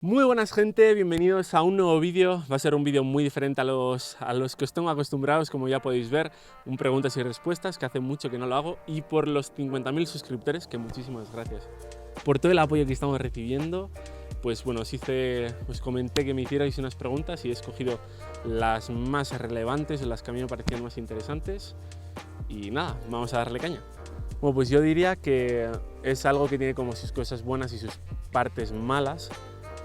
Muy buenas gente, bienvenidos a un nuevo vídeo. Va a ser un vídeo muy diferente a los que os tengo acostumbrados, como ya podéis ver, un preguntas y respuestas, que hace mucho que no lo hago, y por los 50.000 suscriptores, que muchísimas gracias por todo el apoyo que estamos recibiendo. Pues bueno, os comenté que me hicierais unas preguntas y he escogido las más relevantes, las que a mí me parecían más interesantes, y nada, vamos a darle caña. Bueno, pues yo diría que es algo que tiene como sus cosas buenas y sus partes malas.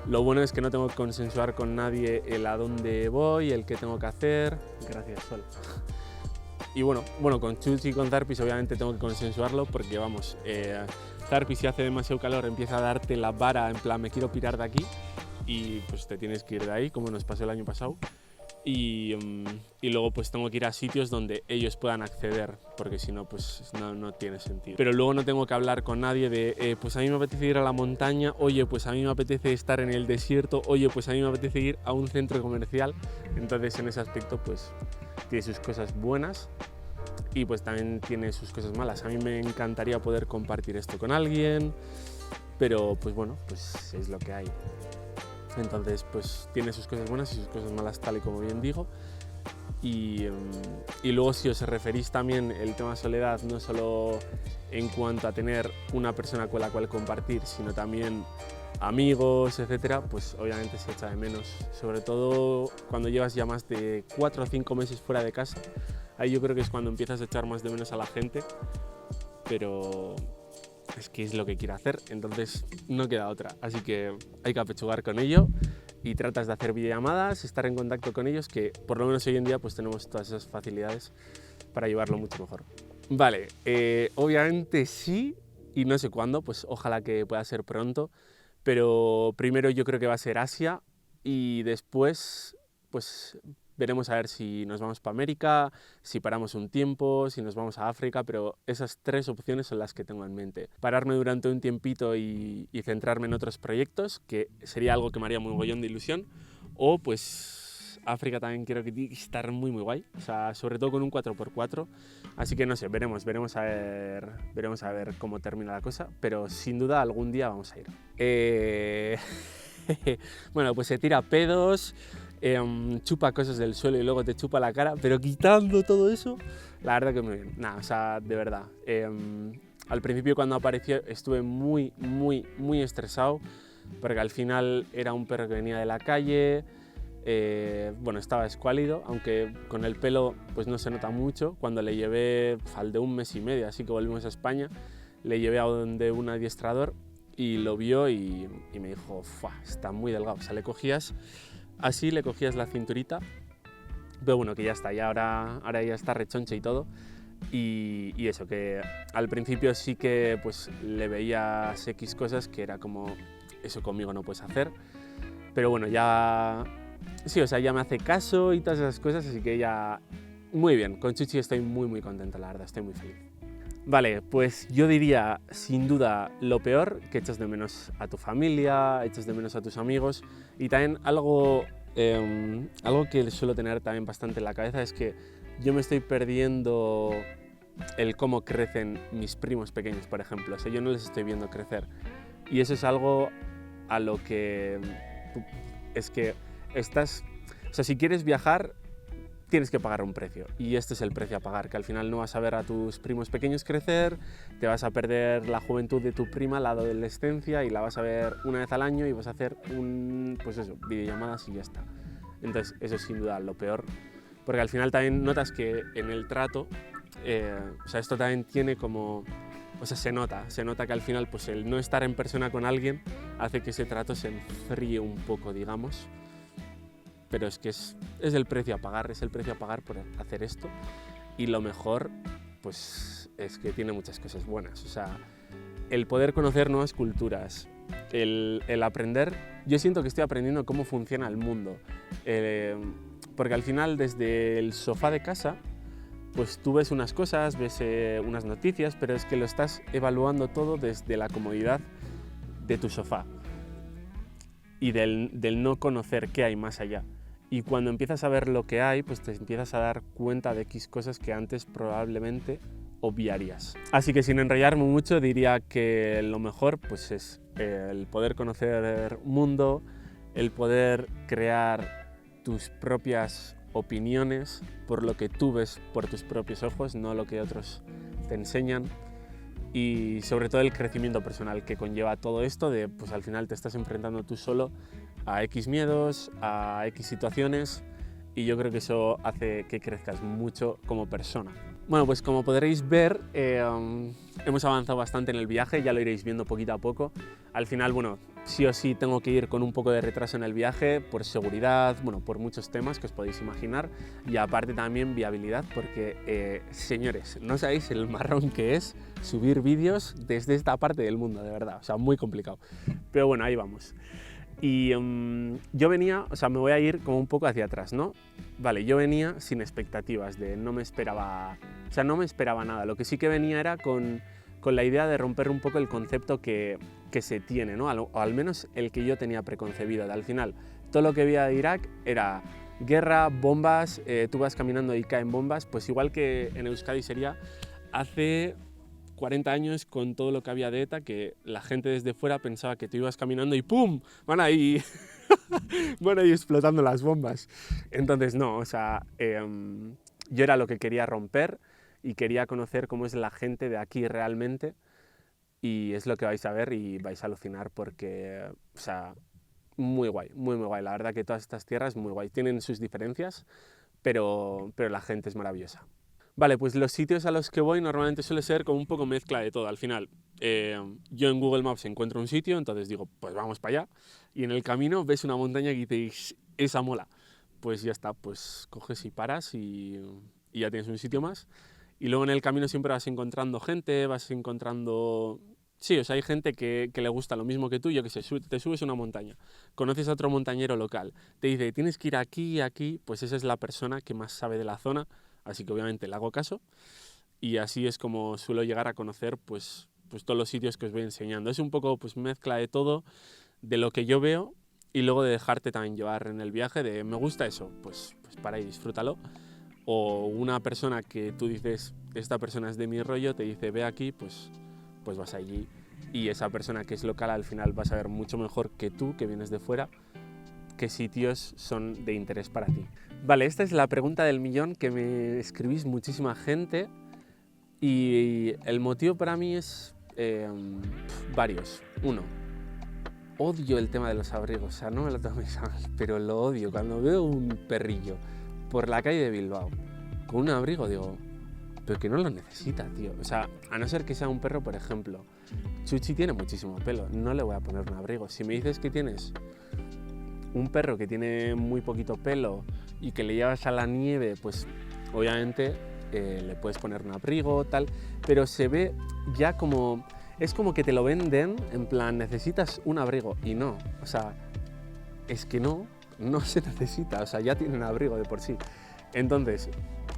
Lo bueno es que no tengo que consensuar con nadie el a dónde voy, el qué tengo que hacer. Gracias, Sol. Y bueno, con Chus y con Zarpis obviamente tengo que consensuarlo porque vamos, Zarpis si hace demasiado calor empieza a darte la vara en plan me quiero pirar de aquí y pues te tienes que ir de ahí, como nos pasó el año pasado. Y luego pues tengo que ir a sitios donde ellos puedan acceder, porque si no pues no tiene sentido. Pero luego no tengo que hablar con nadie de pues a mí me apetece ir a la montaña, oye pues a mí me apetece estar en el desierto, oye pues a mí me apetece ir a un centro comercial. Entonces en ese aspecto pues tiene sus cosas buenas y pues también tiene sus cosas malas. A mí me encantaría poder compartir esto con alguien, pero pues bueno, pues es lo que hay. Entonces, pues tiene sus cosas buenas y sus cosas malas, tal y como bien digo. Y luego, si os referís también el tema soledad, no solo en cuanto a tener una persona con la cual compartir, sino también amigos, etcétera, pues obviamente se echa de menos. Sobre todo cuando llevas ya más de 4 o 5 meses fuera de casa. Ahí yo creo que es cuando empiezas a echar más de menos a la gente. Pero es que es lo que quiero hacer, entonces no queda otra. Así que hay que apechugar con ello y tratas de hacer videollamadas, estar en contacto con ellos, que por lo menos hoy en día pues tenemos todas esas facilidades para llevarlo mucho mejor. Vale, obviamente sí, y no sé cuándo, pues ojalá que pueda ser pronto, pero primero yo creo que va a ser Asia y después pues veremos a ver si nos vamos para América, si paramos un tiempo, si nos vamos a África, pero esas tres opciones son las que tengo en mente. Pararme durante un tiempito y centrarme en otros proyectos, que sería algo que me haría muy mogollón de ilusión, o pues África también creo que tiene que estar muy guay, o sea, sobre todo con un 4x4, así que no sé, veremos a ver cómo termina la cosa, pero sin duda algún día vamos a ir. Bueno, pues se tira pedos, chupa cosas del suelo y luego te chupa la cara, pero quitando todo eso, la verdad que muy bien. Nada, o sea, de verdad. Al principio cuando apareció estuve muy estresado, porque al final era un perro que venía de la calle, bueno, estaba escuálido, aunque con el pelo pues no se nota mucho. Cuando le llevé al de un mes y medio, así que volvimos a España, le llevé a donde un adiestrador y lo vio y me dijo, está muy delgado, o sea, le cogías la cinturita, pero bueno, que ya está, ya ahora ya está rechonche y todo, y eso, que al principio sí que pues le veías X cosas que era como, eso conmigo no puedes hacer, pero bueno, ya, sí, o sea, ya me hace caso y todas esas cosas, así que ya, muy bien, con Chuchi estoy muy contento, la verdad, estoy muy feliz. Vale, pues yo diría sin duda lo peor, que echas de menos a tu familia, echas de menos a tus amigos, y también algo que suelo tener también bastante en la cabeza es que yo me estoy perdiendo el cómo crecen mis primos pequeños, por ejemplo, o sea, yo no les estoy viendo crecer, y eso es algo a lo que es que o sea, si quieres viajar tienes que pagar un precio, y este es el precio a pagar, que al final no vas a ver a tus primos pequeños crecer, te vas a perder la juventud de tu prima, la adolescencia, y la vas a ver una vez al año y vas a hacer pues eso, videollamadas y ya está. Entonces eso es sin duda lo peor, porque al final también notas que en el trato, o sea, esto también tiene como, o sea, se nota que al final pues el no estar en persona con alguien hace que ese trato se enfríe un poco, digamos. Pero es que es el precio a pagar, por hacer esto, y lo mejor pues es que tiene muchas cosas buenas, o sea, el poder conocer nuevas culturas, el aprender, yo siento que estoy aprendiendo cómo funciona el mundo, porque al final desde el sofá de casa pues tú ves unas cosas, ves unas noticias, pero es que lo estás evaluando todo desde la comodidad de tu sofá y del no conocer qué hay más allá. Y cuando empiezas a ver lo que hay, pues te empiezas a dar cuenta de X cosas que antes probablemente obviarías. Así que sin enrollarme mucho diría que lo mejor pues es el poder conocer mundo, el poder crear tus propias opiniones por lo que tú ves por tus propios ojos, no lo que otros te enseñan, y sobre todo el crecimiento personal que conlleva todo esto de, pues al final te estás enfrentando tú solo a X miedos, a X situaciones, y yo creo que eso hace que crezcas mucho como persona. Bueno, pues como podréis ver, hemos avanzado bastante en el viaje, ya lo iréis viendo poquito a poco. Al final, bueno, sí o sí tengo que ir con un poco de retraso en el viaje por seguridad, bueno, por muchos temas que os podéis imaginar, y aparte también viabilidad, porque, señores, no sabéis el marrón que es subir vídeos desde esta parte del mundo, de verdad, o sea, muy complicado. Pero bueno, ahí vamos. Y yo venía, o sea, me voy a ir como un poco hacia atrás, ¿no? Vale, yo venía sin expectativas, no me esperaba nada. Lo que sí que venía era con la idea de romper un poco el concepto que se tiene, ¿no? O al menos el que yo tenía preconcebido. Al final, todo lo que veía de Irak era guerra, bombas, tú vas caminando y caen bombas, pues igual que en Euskadi sería hace 40 años con todo lo que había de ETA, que la gente desde fuera pensaba que tú ibas caminando y ¡pum! Van ahí explotando las bombas. Entonces no, o sea, yo era lo que quería romper y quería conocer cómo es la gente de aquí realmente, y es lo que vais a ver y vais a alucinar porque, o sea, muy guay, muy guay. La verdad que todas estas tierras muy guay. Tienen sus diferencias, pero la gente es maravillosa. Vale, pues los sitios a los que voy normalmente suele ser como un poco mezcla de todo. Al final, yo en Google Maps encuentro un sitio, entonces digo, pues vamos para allá. Y en el camino ves una montaña y dices, esa mola. Pues ya está, pues coges y paras y ya tienes un sitio más. Y luego en el camino siempre vas encontrando gente, vas encontrando... Sí, o sea, hay gente que le gusta lo mismo que tú, yo que sé, te subes a una montaña, conoces a otro montañero local, te dice, tienes que ir aquí y aquí, pues esa es la persona que más sabe de la zona, así que obviamente le hago caso, y así es como suelo llegar a conocer pues todos los sitios que os voy enseñando. Es un poco pues mezcla de todo, de lo que yo veo, y luego de dejarte también llevar en el viaje, de me gusta eso, pues para ahí disfrútalo. O una persona que tú dices, esta persona es de mi rollo, te dice, ve aquí, pues vas allí, y esa persona que es local al final va a saber mucho mejor que tú, que vienes de fuera, qué sitios son de interés para ti. Vale, esta es la pregunta del millón que me escribís muchísima gente, y el motivo para mí es varios. Uno, odio el tema de los abrigos, o sea, no me lo toméis mal, pero lo odio. Cuando veo un perrillo por la calle de Bilbao con un abrigo, digo, pero que no lo necesita, tío. O sea, a no ser que sea un perro, por ejemplo, Chuchi tiene muchísimo pelo, no le voy a poner un abrigo. Si me dices que tienes un perro que tiene muy poquito pelo y que le llevas a la nieve, pues obviamente le puedes poner un abrigo, tal, pero se ve ya como... Es como que te lo venden en plan, necesitas un abrigo, y no, o sea, es que no se necesita, o sea, ya tiene un abrigo de por sí. Entonces,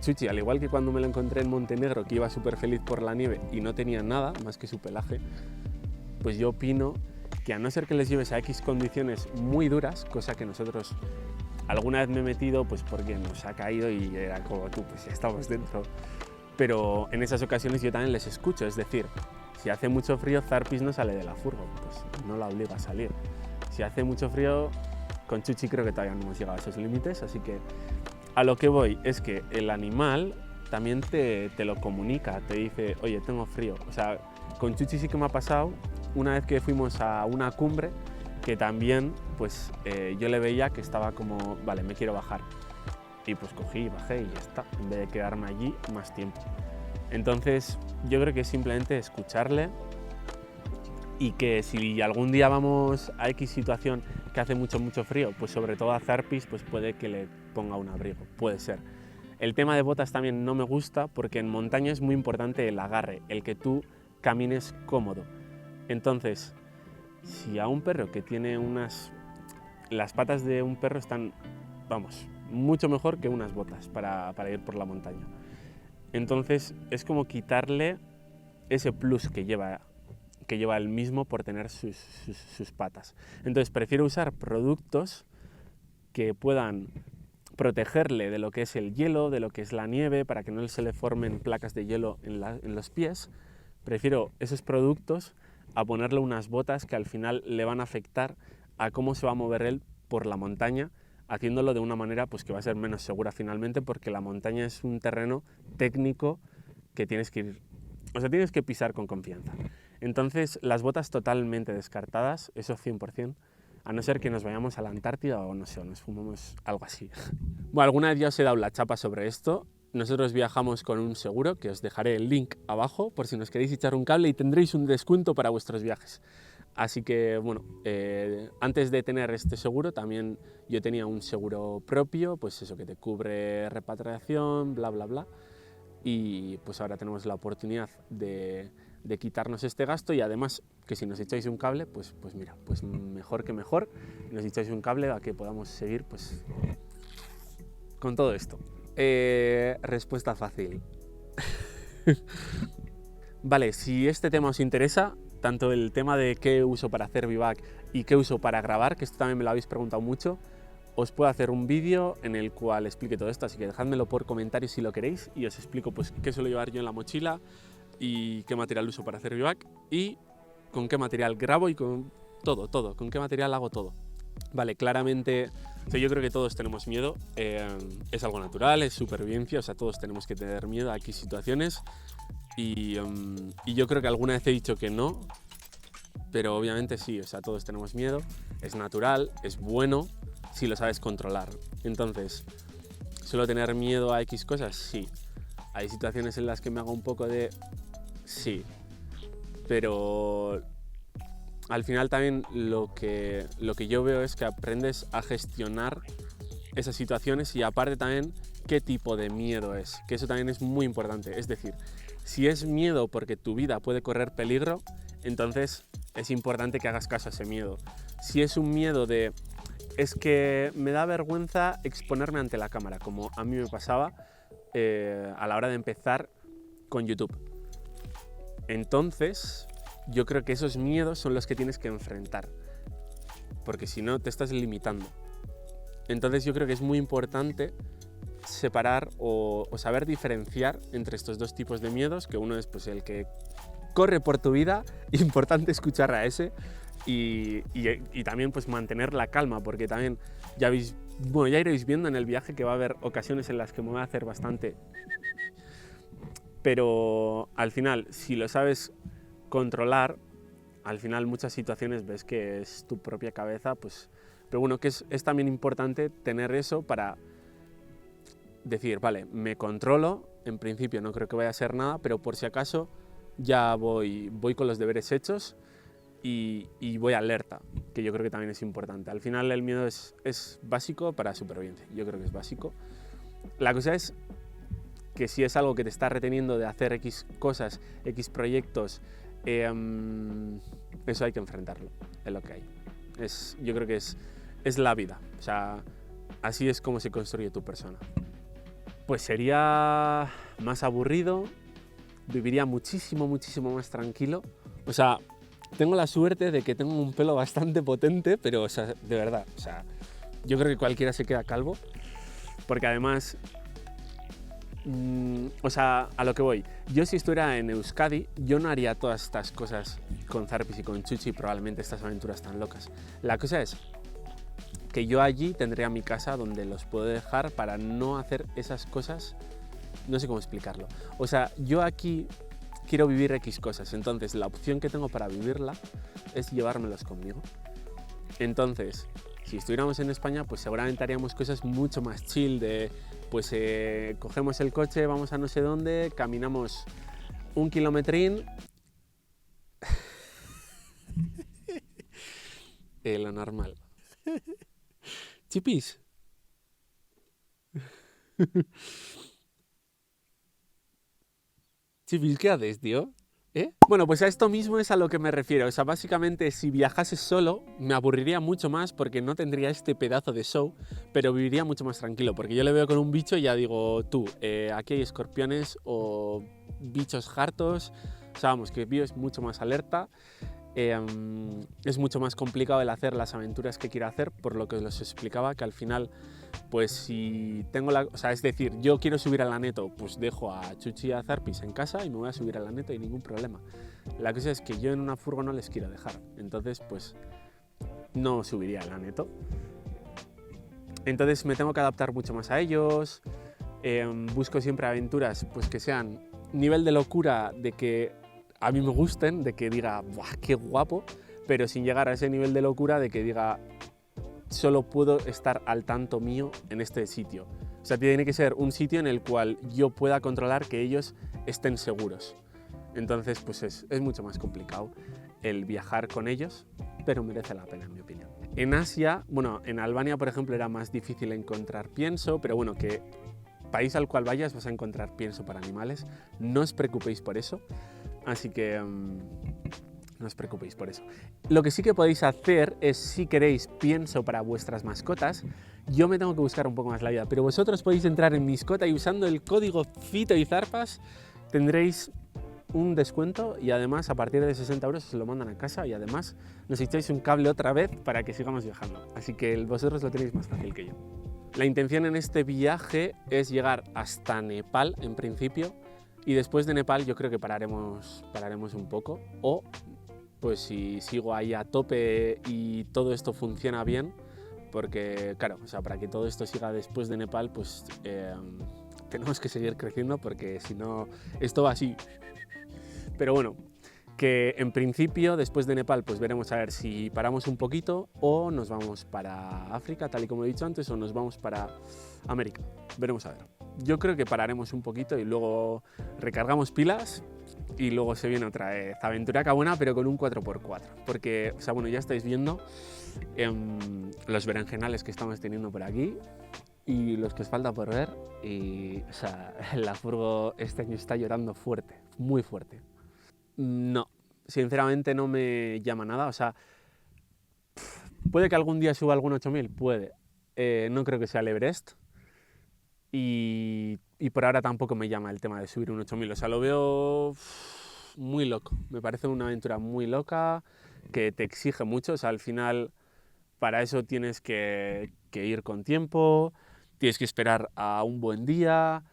Chuchi, al igual que cuando me lo encontré en Montenegro, que iba súper feliz por la nieve y no tenía nada más que su pelaje, pues yo opino que a no ser que les lleves a X condiciones muy duras, cosa que nosotros alguna vez me he metido, pues porque nos ha caído y era como tú, pues ya estamos dentro, pero en esas ocasiones yo también les escucho, es decir, si hace mucho frío, Zarpis no sale de la furgo, pues no la obligo a salir. Si hace mucho frío, con Chuchi creo que todavía no hemos llegado a esos límites, así que a lo que voy es que el animal también te lo comunica, te dice, oye, tengo frío. O sea, con Chuchi sí que me ha pasado una vez que fuimos a una cumbre, que también pues yo le veía que estaba como, vale, me quiero bajar. Y pues cogí y bajé y ya está, en vez de quedarme allí más tiempo. Entonces yo creo que es simplemente escucharle, y que si algún día vamos a X situación que hace mucho frío, pues sobre todo a Zarpis, pues puede que le ponga un abrigo, puede ser. El tema de botas también no me gusta, porque en montaña es muy importante el agarre, el que tú camines cómodo. Entonces, si a un perro que tiene las patas de un perro están, vamos, mucho mejor que unas botas para ir por la montaña. Entonces es como quitarle ese plus que lleva él mismo por tener sus patas. Entonces prefiero usar productos que puedan protegerle de lo que es el hielo, de lo que es la nieve, para que no se le formen placas de hielo en los pies. Prefiero esos productos a ponerle unas botas que al final le van a afectar a cómo se va a mover él por la montaña, haciéndolo de una manera pues, que va a ser menos segura finalmente, porque la montaña es un terreno técnico que tienes que ir, o sea, tienes que pisar con confianza. Entonces, las botas totalmente descartadas, eso 100%, a no ser que nos vayamos a la Antártida o no sé, o nos fumamos algo así. Bueno, alguna vez ya os he dado la chapa sobre esto. Nosotros viajamos con un seguro, que os dejaré el link abajo, por si nos queréis echar un cable y tendréis un descuento para vuestros viajes. Así que, bueno, antes de tener este seguro, también yo tenía un seguro propio, pues eso, que te cubre repatriación, bla, bla, bla. Y pues ahora tenemos la oportunidad de quitarnos este gasto y además que si nos echáis un cable, pues mira, pues mejor que mejor, nos echáis un cable a que podamos seguir pues con todo esto. Respuesta fácil. Vale, si este tema os interesa, tanto el tema de qué uso para hacer vivac y qué uso para grabar, que esto también me lo habéis preguntado mucho, os puedo hacer un vídeo en el cual explique todo esto, así que dejádmelo por comentarios si lo queréis y os explico pues qué suelo llevar yo en la mochila y qué material uso para hacer vivac y con qué material grabo y con todo, con qué material hago todo. Vale, claramente, o sea, yo creo que todos tenemos miedo, es algo natural, es supervivencia, o sea, todos tenemos que tener miedo a X situaciones y yo creo que alguna vez he dicho que no, pero obviamente sí, o sea, todos tenemos miedo, es natural, es bueno si lo sabes controlar. Entonces, ¿suelo tener miedo a X cosas? Sí. ¿Hay situaciones en las que me hago un poco de...? Sí. Pero al final también lo que yo veo es que aprendes a gestionar esas situaciones y aparte también qué tipo de miedo es, que eso también es muy importante. Es decir, si es miedo porque tu vida puede correr peligro, entonces es importante que hagas caso a ese miedo. Si es un miedo de... es que me da vergüenza exponerme ante la cámara, como a mí me pasaba a la hora de empezar con YouTube. Entonces, yo creo que esos miedos son los que tienes que enfrentar, porque si no te estás limitando. Entonces yo creo que es muy importante separar o saber diferenciar entre estos dos tipos de miedos, que uno es pues, el que corre por tu vida, importante escuchar a ese, y también pues mantener la calma, porque también ya iréis viendo en el viaje que va a haber ocasiones en las que me voy a hacer bastante, pero al final si lo sabes controlar, al final muchas situaciones ves que es tu propia cabeza, pues, pero bueno, que es también importante tener eso para decir, vale, me controlo, en principio no creo que vaya a ser nada, pero por si acaso ya voy con los deberes hechos y voy alerta, que yo creo que también es importante. Al final el miedo es básico para supervivencia, yo creo que es básico. La cosa es que si es algo que te está reteniendo de hacer X cosas, X proyectos, eso hay que enfrentarlo, es lo que hay. Yo creo que es la vida, o sea, así es como se construye tu persona. Pues sería más aburrido, viviría muchísimo más tranquilo, o sea, tengo la suerte de que tengo un pelo bastante potente, pero o sea, de verdad, o sea, yo creo que cualquiera se queda calvo, porque además, o sea, a lo que voy, yo si estuviera en Euskadi, yo no haría todas estas cosas con Zarpis y con Chuchi, probablemente estas aventuras tan locas. La cosa es que yo allí tendría mi casa donde los puedo dejar para no hacer esas cosas, no sé cómo explicarlo. O sea, yo aquí quiero vivir X cosas, entonces la opción que tengo para vivirla es llevármelos conmigo. Entonces, si estuviéramos en España, pues seguramente haríamos cosas mucho más chill de, pues cogemos el coche, vamos a no sé dónde, caminamos 1 kilometrín. Lo normal. Chipis. Chipis, ¿qué haces, tío? Bueno, pues a esto mismo es a lo que me refiero. O sea, básicamente si viajase solo me aburriría mucho más porque no tendría este pedazo de show, pero viviría mucho más tranquilo, porque yo le veo con un bicho y ya digo, tú, aquí hay escorpiones o bichos hartos, o sea, vamos, que vives mucho más alerta. Es mucho más complicado el hacer las aventuras que quiero hacer, por lo que os explicaba, que al final, pues si tengo o sea, es decir, yo quiero subir a la Neto, pues dejo a Chuchi y a Zarpis en casa y me voy a subir a la Neto y ningún problema. La cosa es que yo en una furgo no les quiero dejar, entonces pues no subiría a la Neto. Entonces me tengo que adaptar mucho más a ellos, busco siempre aventuras pues, que sean nivel de locura, de que a mí me gusten, de que diga, ¡buah, qué guapo!, pero sin llegar a ese nivel de locura de que diga, solo puedo estar al tanto mío en este sitio. O sea, tiene que ser un sitio en el cual yo pueda controlar que ellos estén seguros. Entonces, pues es mucho más complicado el viajar con ellos, pero merece la pena, en mi opinión. En Asia, bueno, en Albania, por ejemplo, era más difícil encontrar pienso, pero bueno, que país al cual vayas vas a encontrar pienso para animales. No os preocupéis por eso, así que no os preocupéis por eso. Lo que sí que podéis hacer es, si queréis pienso para vuestras mascotas, yo me tengo que buscar un poco más la vida, pero vosotros podéis entrar en Miscota y usando el código FITOYZARPAS tendréis un descuento y además a partir de 60 euros os lo mandan a casa y además nos echáis un cable otra vez para que sigamos viajando. Así que vosotros lo tenéis más fácil que yo. La intención en este viaje es llegar hasta Nepal en principio y después de Nepal yo creo que pararemos un poco, o pues si sigo ahí a tope y todo esto funciona bien, porque claro, o sea, para que todo esto siga después de Nepal pues tenemos que seguir creciendo porque si no esto va así. Pero bueno, que en principio después de Nepal pues veremos a ver si paramos un poquito o nos vamos para África, tal y como he dicho antes, o nos vamos para América. Veremos a ver. Yo creo que pararemos un poquito y luego recargamos pilas y luego se viene otra vez Aventuraca buena, pero con un 4x4. Porque, o sea, bueno, ya estáis viendo los berenjenales que estamos teniendo por aquí y los que os falta por ver. Y, o sea, la furgo este año está llorando fuerte, muy fuerte. No, sinceramente no me llama nada, o sea, puede que algún día suba algún 8000, puede, no creo que sea el Everest y por ahora tampoco me llama el tema de subir un 8000, o sea, lo veo muy loco, me parece una aventura muy loca que te exige mucho, o sea, al final para eso tienes que ir con tiempo, tienes que esperar a un buen día,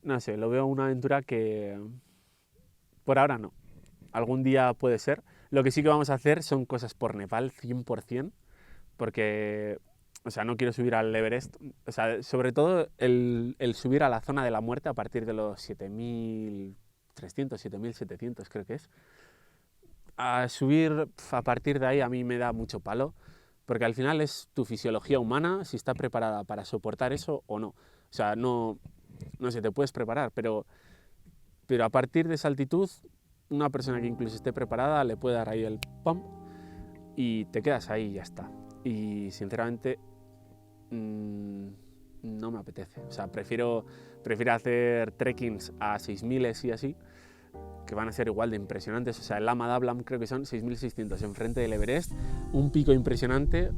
no sé, lo veo una aventura que por ahora no. Algún día puede ser. Lo que sí que vamos a hacer son cosas por Nepal, 100%, porque, o sea, no quiero subir al Everest. O sea, sobre todo el subir a la zona de la muerte a partir de los 7300, 7700 creo que es. A subir a partir de ahí a mí me da mucho palo, porque al final es tu fisiología humana, si está preparada para soportar eso o no. O sea, no sé, te puedes preparar, pero a partir de esa altitud una persona que incluso esté preparada le puede dar ahí el pum y te quedas ahí y ya está. Y sinceramente no me apetece. O sea, prefiero hacer trekkings a 6000 y así, que van a ser igual de impresionantes. O sea, el Lama Dablam creo que son 6600 enfrente del Everest, un pico impresionante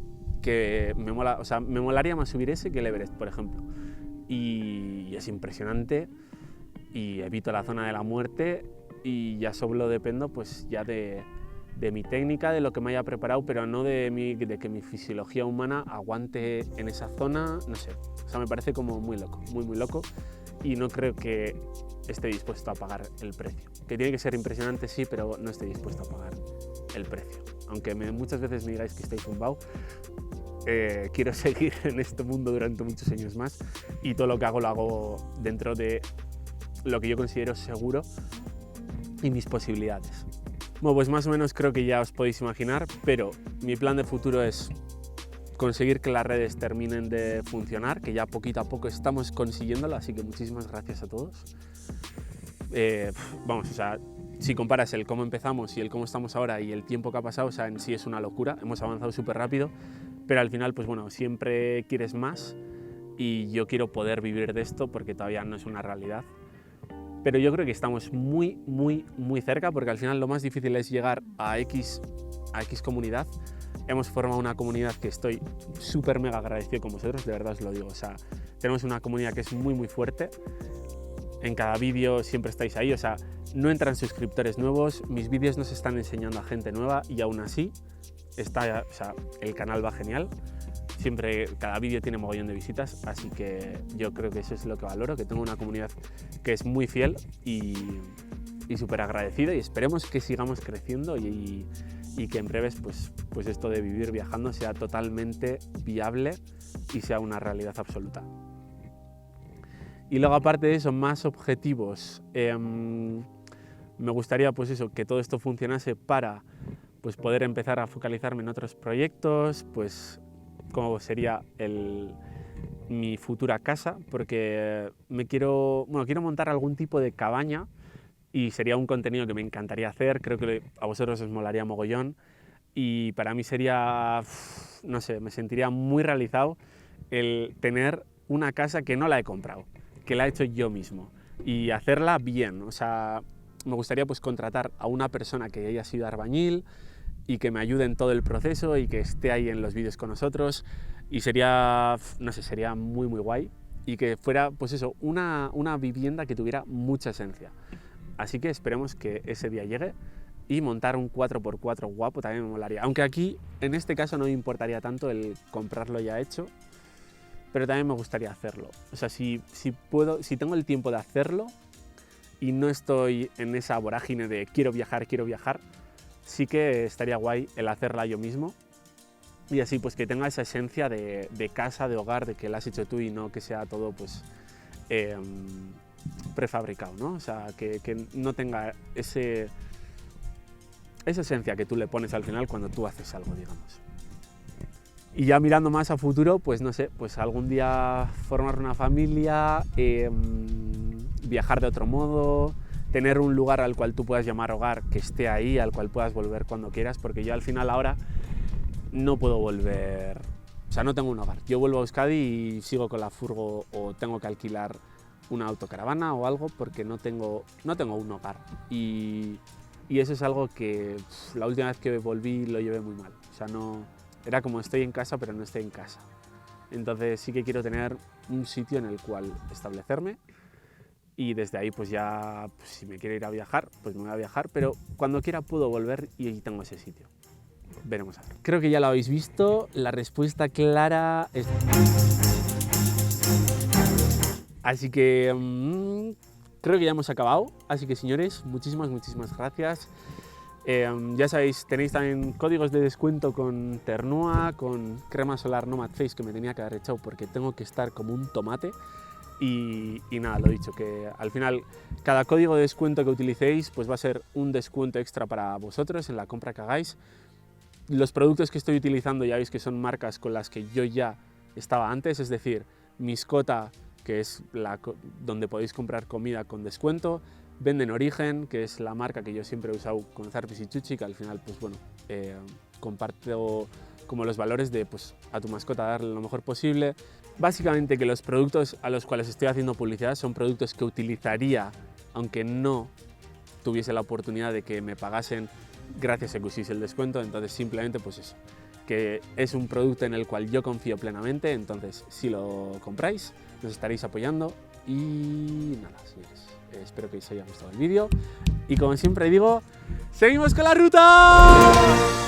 que me mola, o sea, me molaría más subir ese que el Everest, por ejemplo. Y es impresionante y evito la zona de la muerte. Y ya solo dependo pues ya de mi técnica, de lo que me haya preparado, pero no de que mi fisiología humana aguante en esa zona, no sé. O sea, me parece como muy loco, muy loco, y no creo que esté dispuesto a pagar el precio. Que tiene que ser impresionante, sí, pero no estoy dispuesto a pagar el precio. Aunque muchas veces me digáis que estoy zumbao, quiero seguir en este mundo durante muchos años más y todo lo que hago lo hago dentro de lo que yo considero seguro y mis posibilidades. Bueno, pues más o menos creo que ya os podéis imaginar, pero mi plan de futuro es conseguir que las redes terminen de funcionar, que ya poquito a poco estamos consiguiéndolo, así que muchísimas gracias a todos. Vamos, o sea, si comparas el cómo empezamos y el cómo estamos ahora y el tiempo que ha pasado, o sea, en sí es una locura, hemos avanzado súper rápido, pero al final, pues bueno, siempre quieres más y yo quiero poder vivir de esto porque todavía no es una realidad. Pero yo creo que estamos muy cerca, porque al final lo más difícil es llegar a X comunidad. Hemos formado una comunidad que estoy súper mega agradecido con vosotros, de verdad os lo digo. O sea, tenemos una comunidad que es muy fuerte. En cada vídeo siempre estáis ahí, o sea, no entran suscriptores nuevos, mis vídeos no se están enseñando a gente nueva y aún así está, o sea, el canal va genial. Siempre, cada vídeo tiene mogollón de visitas, así que yo creo que eso es lo que valoro, que tengo una comunidad que es muy fiel y súper agradecida, y esperemos que sigamos creciendo y que en breves pues esto de vivir viajando sea totalmente viable y sea una realidad absoluta. Y luego, aparte de eso, más objetivos. Me gustaría pues eso, que todo esto funcionase para pues, poder empezar a focalizarme en otros proyectos, pues como sería mi futura casa, porque quiero montar algún tipo de cabaña y sería un contenido que me encantaría hacer, creo que a vosotros os molaría mogollón y para mí sería, no sé, me sentiría muy realizado el tener una casa que no la he comprado, que la he hecho yo mismo y hacerla bien. O sea, me gustaría pues contratar a una persona que haya sido albañil y que me ayude en todo el proceso y que esté ahí en los vídeos con nosotros y sería, no sé, sería muy guay y que fuera pues eso, una vivienda que tuviera mucha esencia. Así que esperemos que ese día llegue y montar un 4x4 guapo también me molaría. Aunque aquí, en este caso, no me importaría tanto el comprarlo ya hecho, pero también me gustaría hacerlo. O sea, si tengo el tiempo de hacerlo y no estoy en esa vorágine de quiero viajar, sí que estaría guay el hacerla yo mismo y así pues que tenga esa esencia de casa, de hogar, de que la has hecho tú y no que sea todo pues prefabricado, ¿no? O sea, que no tenga esa esencia que tú le pones al final cuando tú haces algo, digamos. Y ya mirando más a futuro, pues no sé, pues algún día formar una familia, viajar de otro modo, tener un lugar al cual tú puedas llamar hogar, que esté ahí, al cual puedas volver cuando quieras, porque yo al final ahora no puedo volver, o sea, no tengo un hogar. Yo vuelvo a Euskadi y sigo con la furgo o tengo que alquilar una autocaravana o algo porque no tengo un hogar. Y eso es algo que la última vez que volví lo llevé muy mal. O sea, era como estoy en casa, pero no estoy en casa. Entonces sí que quiero tener un sitio en el cual establecerme y desde ahí pues ya, pues, si me quiero ir a viajar, pues me voy a viajar, pero cuando quiera puedo volver y ahí tengo ese sitio. Veremos a ver. Creo que ya lo habéis visto, la respuesta clara es... Así que creo que ya hemos acabado, así que señores, muchísimas gracias. Ya sabéis, tenéis también códigos de descuento con Ternua, con crema solar Nomad Face que me tenía que haber echado porque tengo que estar como un tomate. Y nada, lo dicho, que al final cada código de descuento que utilicéis pues va a ser un descuento extra para vosotros en la compra que hagáis. Los productos que estoy utilizando ya veis que son marcas con las que yo ya estaba antes, es decir, Miscota, que es donde podéis comprar comida con descuento, Venden Origen, que es la marca que yo siempre he usado con Zarpis y Chuchi, que al final pues bueno, comparto como los valores de pues, a tu mascota darle lo mejor posible. Básicamente que los productos a los cuales estoy haciendo publicidad son productos que utilizaría aunque no tuviese la oportunidad de que me pagasen gracias a que uséis el descuento, entonces simplemente pues eso, que es un producto en el cual yo confío plenamente, entonces si lo compráis nos estaréis apoyando y nada, señores, espero que os haya gustado el vídeo y como siempre digo, ¡seguimos con la ruta!